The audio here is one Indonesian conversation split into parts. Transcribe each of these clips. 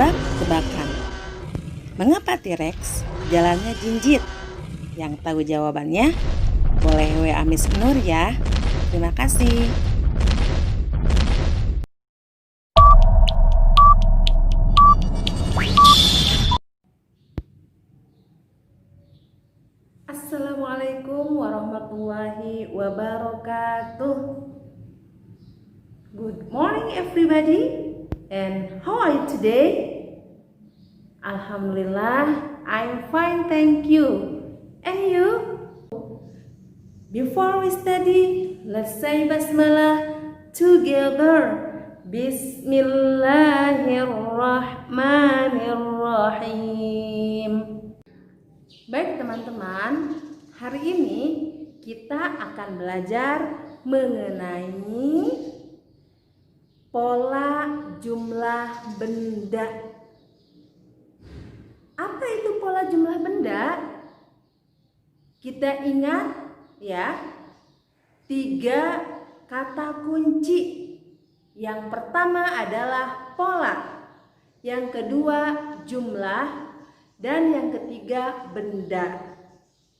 tebak-tebakan. Mengapa T-Rex jalannya jinjit? Yang tahu jawabannya boleh WA Miss Nur ya. Terima kasih. Assalamualaikum warahmatullahi wabarakatuh. Good morning everybody, and how are you today? Alhamdulillah, I'm fine, thank you. And you? Before we study, let's say basmalah together. Bismillahirrahmanirrahim. Baik teman-teman, hari ini kita akan belajar mengenai pola jumlah benda. Apa itu pola jumlah benda? Kita ingat ya, 3 kata kunci. Yang pertama adalah pola, yang kedua jumlah, dan yang ketiga benda.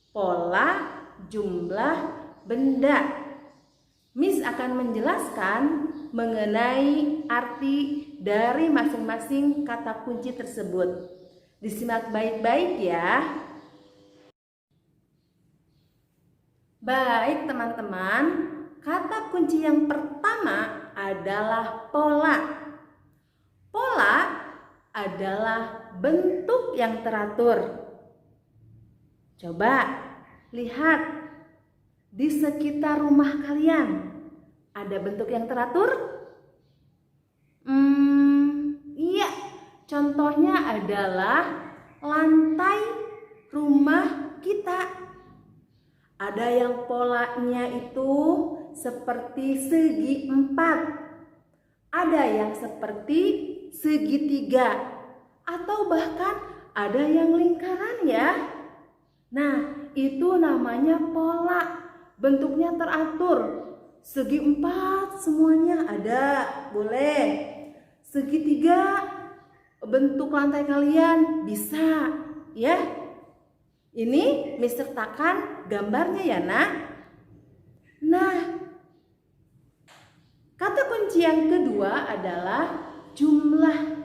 Pola, jumlah, benda. Miss akan menjelaskan mengenai arti dari masing-masing kata kunci tersebut. Disimak baik-baik ya. Baik teman-teman, kata kunci yang pertama adalah pola. Pola adalah bentuk yang teratur. Coba lihat di sekitar rumah kalian, ada bentuk yang teratur? Iya, contohnya adalah lantai rumah kita. Ada yang polanya itu seperti segi 4, ada yang seperti segitiga, atau bahkan ada yang lingkaran ya. Nah, itu namanya pola. Bentuknya teratur. Segi 4 semuanya ada, boleh. Segitiga bentuk lantai kalian bisa ya. Ini Miss sertakan gambarnya ya nak. Nah, kata kunci yang kedua adalah jumlah.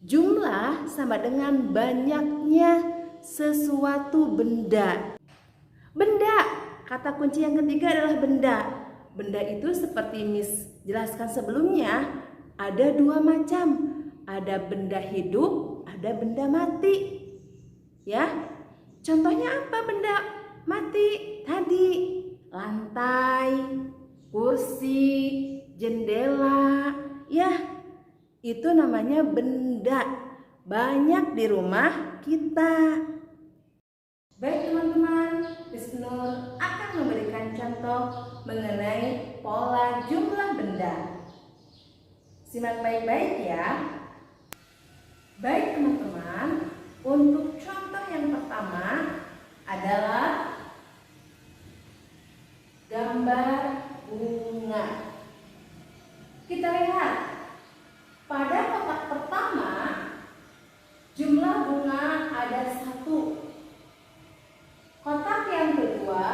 Jumlah sama dengan banyaknya sesuatu benda. Benda, kata kunci yang ketiga adalah benda. Benda itu seperti Miss jelaskan sebelumnya, ada 2 macam. Ada benda hidup, ada benda mati. Ya, contohnya apa benda mati tadi? Lantai, kursi, jendela, ya. Itu namanya benda. Banyak di rumah kita. Baik teman-teman, Miss Nur akan memberikan contoh mengenai pola jumlah benda. Simak baik-baik ya. Baik teman-teman, untuk contoh yang pertama adalah gambar bunga. Kita lihat pada kotak pertama jumlah bunga ada 1. Kotak yang kedua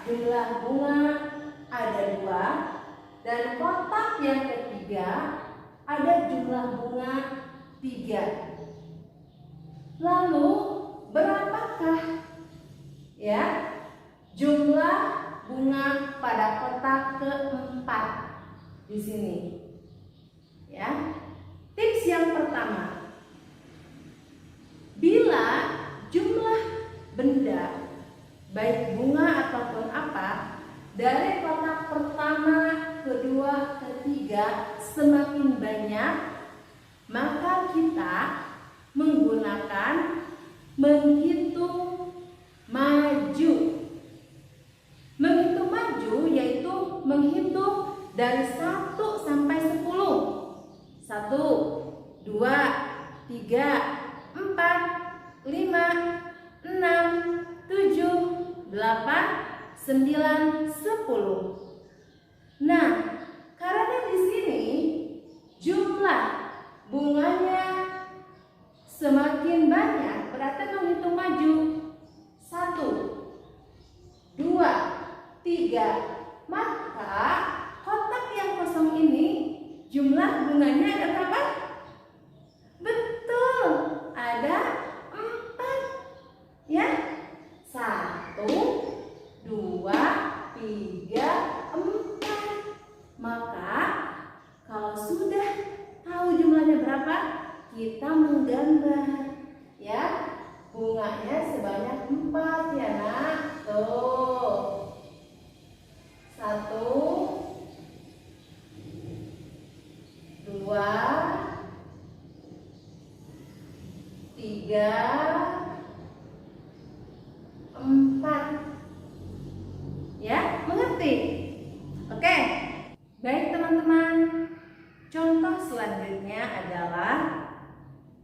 jumlah bunga ada 2, dan kotak yang ketiga ada jumlah bunga 3. Lalu berapakah ya jumlah bunga pada kotak keempat di sini? Ya. Tips yang pertama, bila jumlah benda baik bunga ataupun apa dari kotak pertama, kedua, ketiga semakin banyak, maka kita menggunakan menghitung maju. Menghitung maju yaitu menghitung dari 1 sampai 10. 1, 2, 3, 4, 5, 6, 7, 8, 9, 10. Nah, karena di sini jumlah bunganya Semakin banyak berarti menghitung maju. 1, 2, 3. Maka kotak yang kosong ini jumlah bunganya ada berapa? Betul, ada 4. Ya, 1, 2, 3, 4. Maka kalau sudah tahu jumlahnya berapa, kita menggambar. Ya, bunganya sebanyak 4 ya nak. Tuh, 1, 2, 3, 4. Ya, mengerti? Oke. Baik teman-teman. Contoh selanjutnya adalah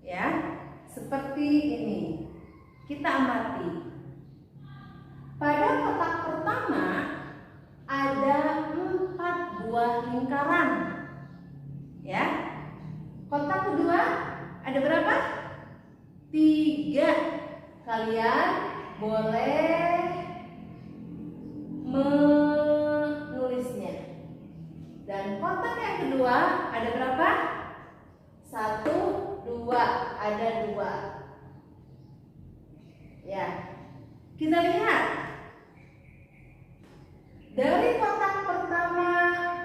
ya, seperti ini. Kita amati. Pada kotak pertama ada 4 buah lingkaran. Ya. Kotak kedua ada berapa? 3. Kalian boleh menulisnya. Dan kotak yang kedua ada berapa? 1, 2, ada 2. Ya, kita lihat. Dari kotak pertama,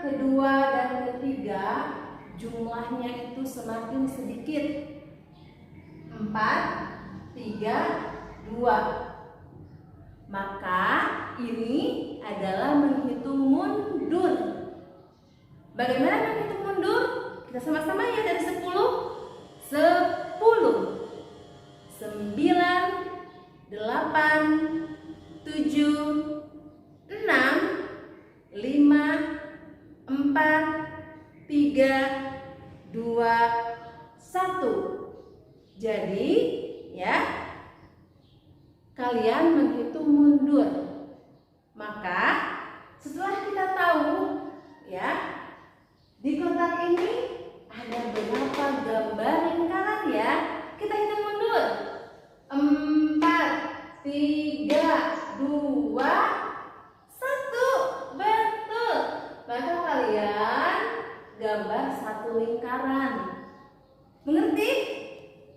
kedua, dan ketiga, jumlahnya itu semakin sedikit. 4, 3, 2. Maka ini adalah menghitung mundur. Bagaimana menghitung mundur? Kita sama-sama ya, dari 10. 10, 9, 8, 7, 6, 5, 4, 3, 2, 1. Jadi ya, kalian menghitung mundur. Maka setelah kita tahu ya, di kotak ini ada berapa gambar lingkaran ya, kita hitung mundur. 4, 3, 2, 1. Betul. Maka kalian gambar 1 lingkaran. Mengerti?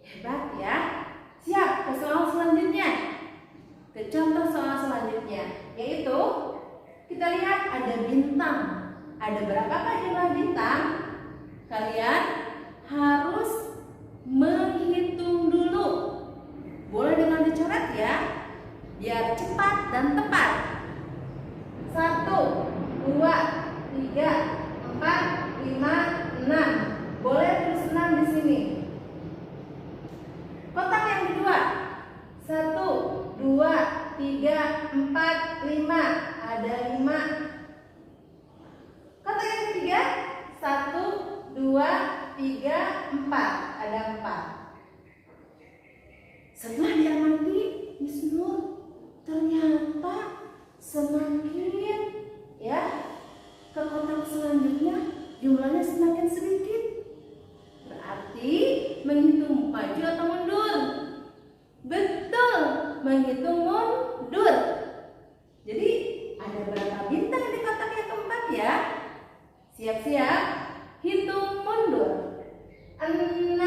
Hebat ya. Siap ke soal selanjutnya. Ke contoh soal selanjutnya, yaitu kita lihat ada bintang. Ada berapakah jumlah bintang? Kalian harus menghitung dulu. Boleh dengan dicoret ya, biar cepat dan tepat. 1, 2, 3, 4, 5, 6. Boleh tulis 6 di sini. Kotak yang kedua, 1, 2, 3, 4, 5. Ada 5. Kotak yang ketiga, 1, 2, 3, 4. Ada 4. Setelah diamati, Miss Nur, ternyata semakin ya ke kotak selanjutnya jumlahnya semakin sedikit. Berarti menghitung maju atau mundur? Betul, menghitung mundur. Jadi ada berapa bintang di kotak yang keempat ya? Siap-siap, hitung mundur. 6,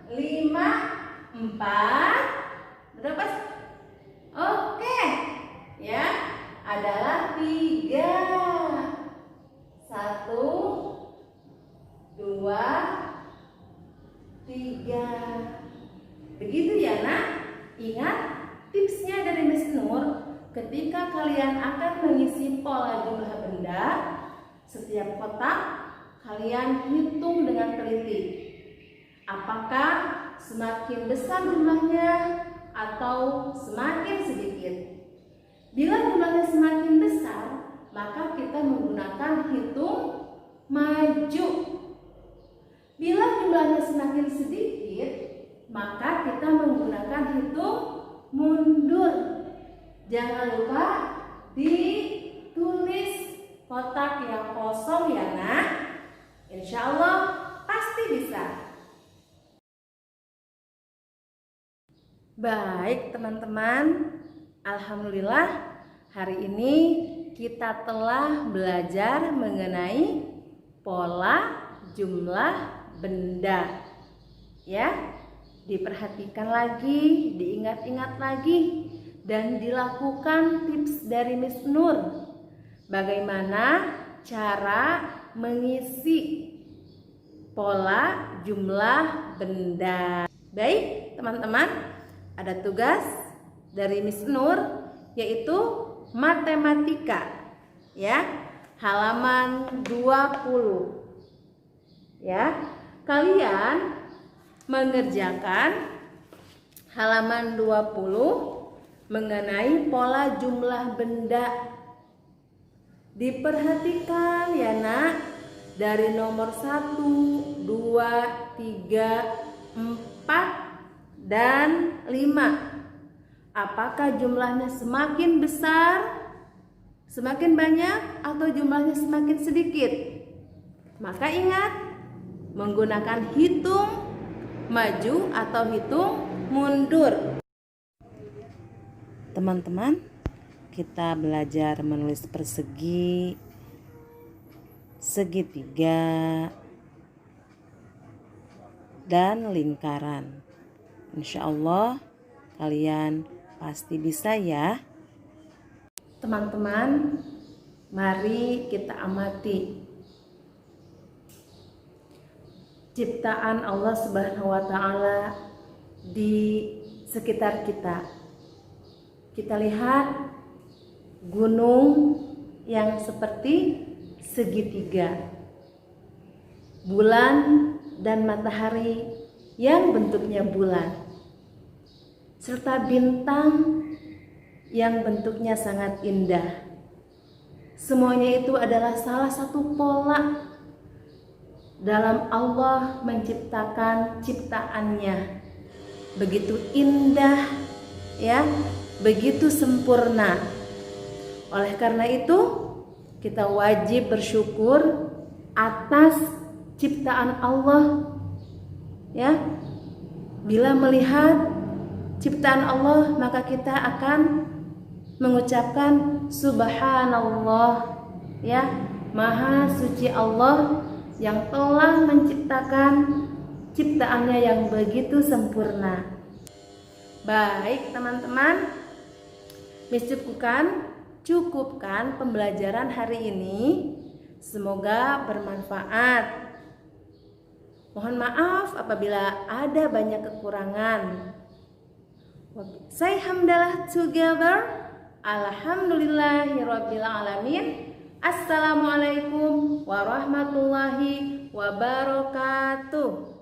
5, 4. Berapa? Oke. Ya, adalah 3. 1, 2, 3. Begitu ya nak. Ingat tipsnya dari Miss Nur. Ketika kalian akan mengisi pola jumlah benda, setiap kotak kalian hitung dengan teliti. Apakah semakin besar jumlahnya atau semakin sedikit? Bila jumlahnya semakin besar, maka kita menggunakan hitung maju. Bila jumlahnya semakin sedikit, maka kita menggunakan hitung mundur. Jangan lupa ditulis kotak yang kosong ya nak. Insya Allah pasti bisa. Baik teman-teman, alhamdulillah hari ini kita telah belajar mengenai pola jumlah benda. Ya, diperhatikan lagi, diingat-ingat lagi, dan dilakukan tips dari Miss Nur. Bagaimana cara mengisi pola jumlah benda. Baik teman-teman, ada tugas dari Miss Nur yaitu matematika, ya, halaman 20. Ya, kalian mengerjakan halaman 20 mengenai pola jumlah benda. Diperhatikan ya nak, dari nomor 1, 2, 3, 4 dan 5. Apakah jumlahnya semakin besar, semakin banyak, atau jumlahnya semakin sedikit? Maka ingat, menggunakan hitung maju atau hitung mundur. Teman-teman, kita belajar menulis persegi, segitiga, dan lingkaran. Insya Allah kalian pasti bisa ya. Teman-teman, mari kita amati ciptaan Allah Subhanahu wa Ta'ala di sekitar kita. Kita lihat gunung yang seperti segitiga, bulan dan matahari yang bentuknya bulan, serta bintang yang bentuknya sangat indah. Semuanya itu adalah salah satu pola dalam Allah menciptakan ciptaannya. Begitu indah, ya, begitu sempurna. Oleh karena itu, kita wajib bersyukur atas ciptaan Allah. Ya, bila melihat ciptaan Allah, maka kita akan mengucapkan subhanallah, ya, maha suci Allah yang telah menciptakan ciptaannya yang begitu sempurna. Baik teman-teman, Miss cukupkan pembelajaran hari ini. Semoga bermanfaat. Mohon maaf apabila ada banyak kekurangan. Say hamdalah together. Alhamdulillahirabbil alamin. Assalamualaikum warahmatullahi wabarakatuh.